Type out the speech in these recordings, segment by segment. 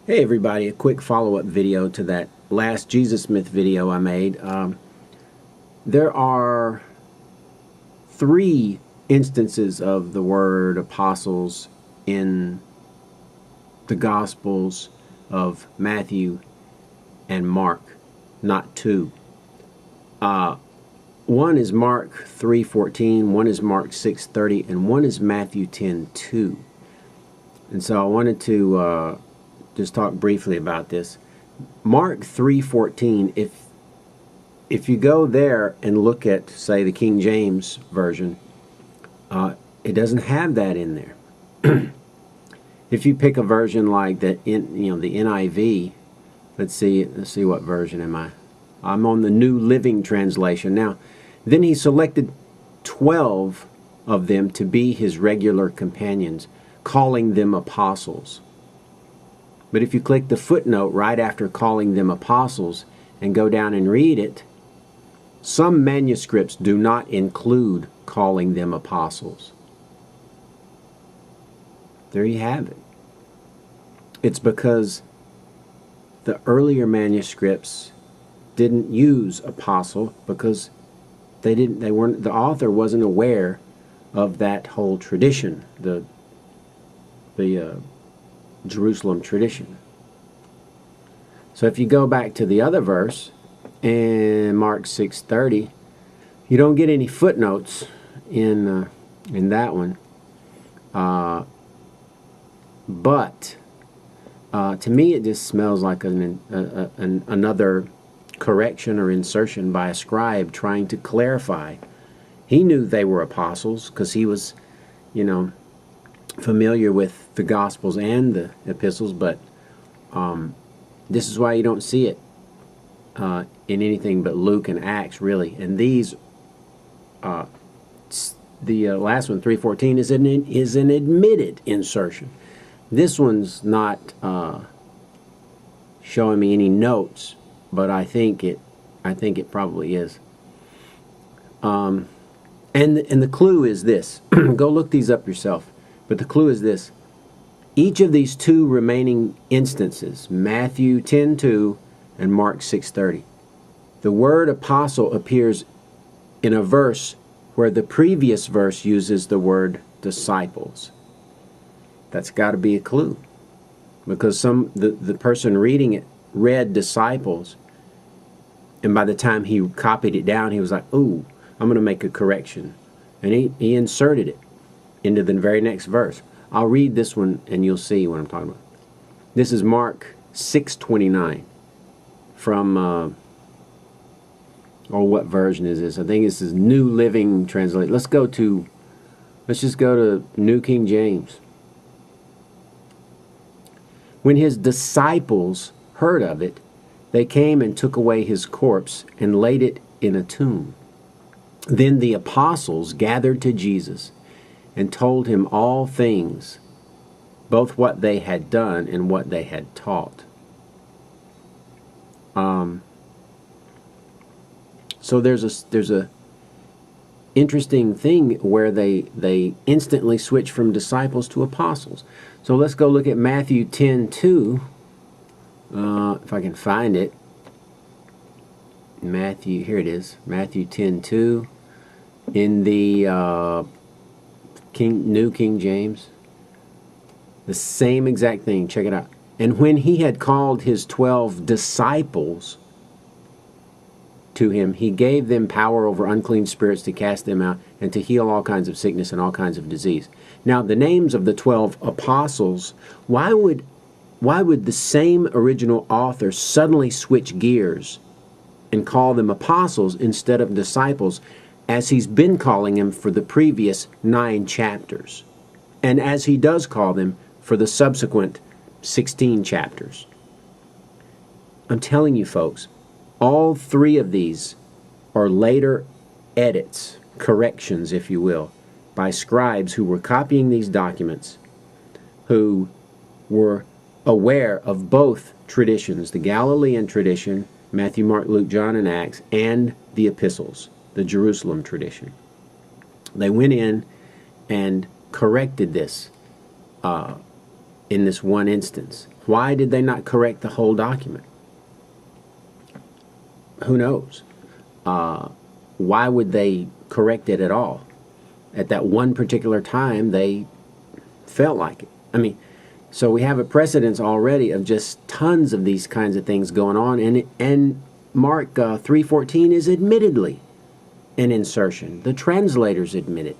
Hey everybody, a quick follow-up video to that last Jesus myth video I made. There are 3 instances of the word apostles in the Gospels of Matthew and Mark, not 2. One is Mark 3:14, one is Mark 6:30, and one is Matthew 10:2. And so I wanted to just talk briefly about this. Mark 3:14, if you go there and look at, say, the King James Version, it doesn't have that in there. If you pick a version like the NIV, let's see what version am I? I'm on the New Living Translation. Now, then he selected 12 of them to be his regular companions, calling them apostles. But if you click the footnote right after calling them apostles and go down and read it, some manuscripts do not include calling them apostles. There you have it. It's because the earlier manuscripts didn't use apostle because the author wasn't aware of that whole tradition, the Jerusalem tradition. So if you go back to the other verse in Mark 6:30, you don't get any footnotes in that one. But to me, it just smells like another correction or insertion by a scribe trying to clarify. He knew they were apostles because he was, familiar with the Gospels and the epistles, but this is why you don't see it in anything but Luke and Acts, really. And these, the last one, 3:14, is an admitted insertion. This one's not showing me any notes, but I think it probably is. And the clue is this. Go look these up yourself. But the clue is this. Each of these 2 remaining instances, Matthew 10:2 and Mark 6:30, the word apostle appears in a verse where the previous verse uses the word disciples. That's got to be a clue, because the person reading it read disciples, and by the time he copied it down, he was like, "Ooh, I'm going to make a correction," and he inserted it into the very next verse. I'll read this one and you'll see what I'm talking about. This is Mark 6:29 from what version is this? I think this is New Living Translation. Let's just go to New King James. When his disciples heard of it, they came and took away his corpse and laid it in a tomb. Then the apostles gathered to Jesus and told him all things, both what they had done and what they had taught. So there's a interesting thing where they instantly switch from disciples to apostles. So let's go look at Matthew 10:2. If I can find it. Here it is. Matthew 10:2 in the New King James. The same exact thing. Check it out. And when he had called his 12 disciples to him, he gave them power over unclean spirits to cast them out and to heal all kinds of sickness and all kinds of disease. Now, the names of the 12 apostles, why would the same original author suddenly switch gears and call them apostles instead of disciples, as he's been calling them for the previous 9 chapters, and as he does call them for the subsequent 16 chapters? I'm telling you, folks, all 3 of these are later edits, corrections, if you will, by scribes who were copying these documents, who were aware of both traditions, the Galilean tradition, Matthew, Mark, Luke, John, and Acts, and the epistles, the Jerusalem tradition. They went in and corrected this in this one instance? Why did they not correct the whole document? Who knows? Why would they correct it at all? At that one particular time, they felt like it. I mean, so we have a precedence already of just tons of these kinds of things going on, and Mark 3:14 is admittedly an insertion. The translators admit it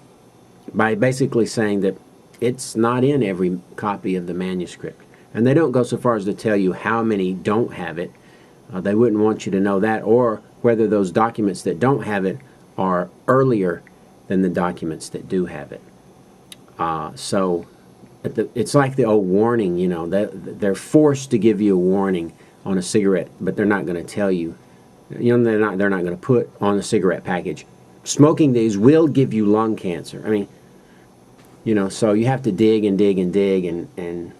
by basically saying that it's not in every copy of the manuscript. And they don't go so far as to tell you how many don't have it. They wouldn't want you to know that, or whether those documents that don't have it are earlier than the documents that do have it. So it's like the old warning, you know, they're forced to give you a warning on a cigarette, but they're not going to tell you. You know, they're not going to put on the cigarette package, smoking these will give you lung cancer. I mean, you know, so you have to dig and dig and dig, and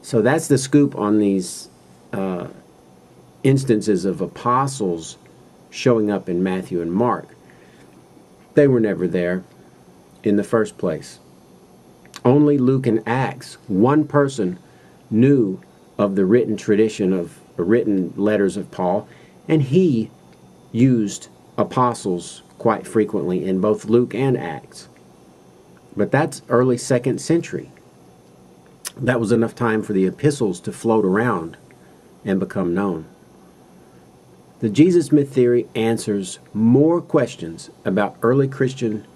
so that's the scoop on these instances of apostles showing up in Matthew and Mark. They were never there in the first place. Only Luke and Acts, one person knew of the written tradition of the written letters of Paul, and he used apostles quite frequently in both Luke and Acts. But that's early 2nd century. That was enough time for the epistles to float around and become known. The Jesus myth theory answers more questions about early Christian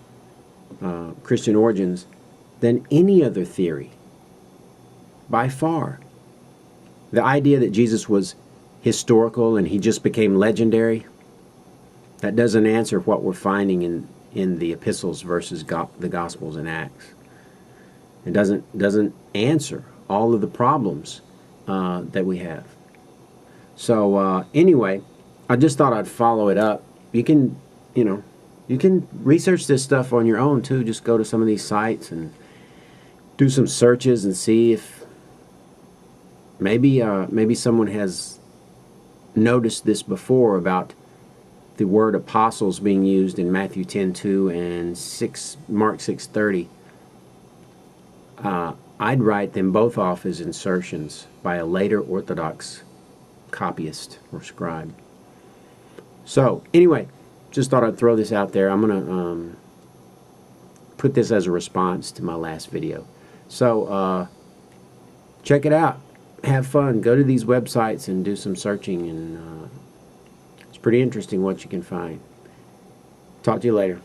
origins than any other theory, by far. The idea that Jesus was historical and he just became legendary, that doesn't answer what we're finding in the epistles versus the Gospels and Acts. It doesn't answer all of the problems that we have. So anyway, I just thought I'd follow it up. You can research this stuff on your own too. Just go to some of these sites and do some searches and see if maybe someone has noticed this before about the word apostles being used in Matthew 10:2 and Mark 6:30. I'd write them both off as insertions by a later Orthodox copyist or scribe. So anyway, just thought I'd throw this out there. I'm going to put this as a response to my last video. So check it out. Have fun. Go to these websites and do some searching, and it's pretty interesting what you can find. Talk to you later.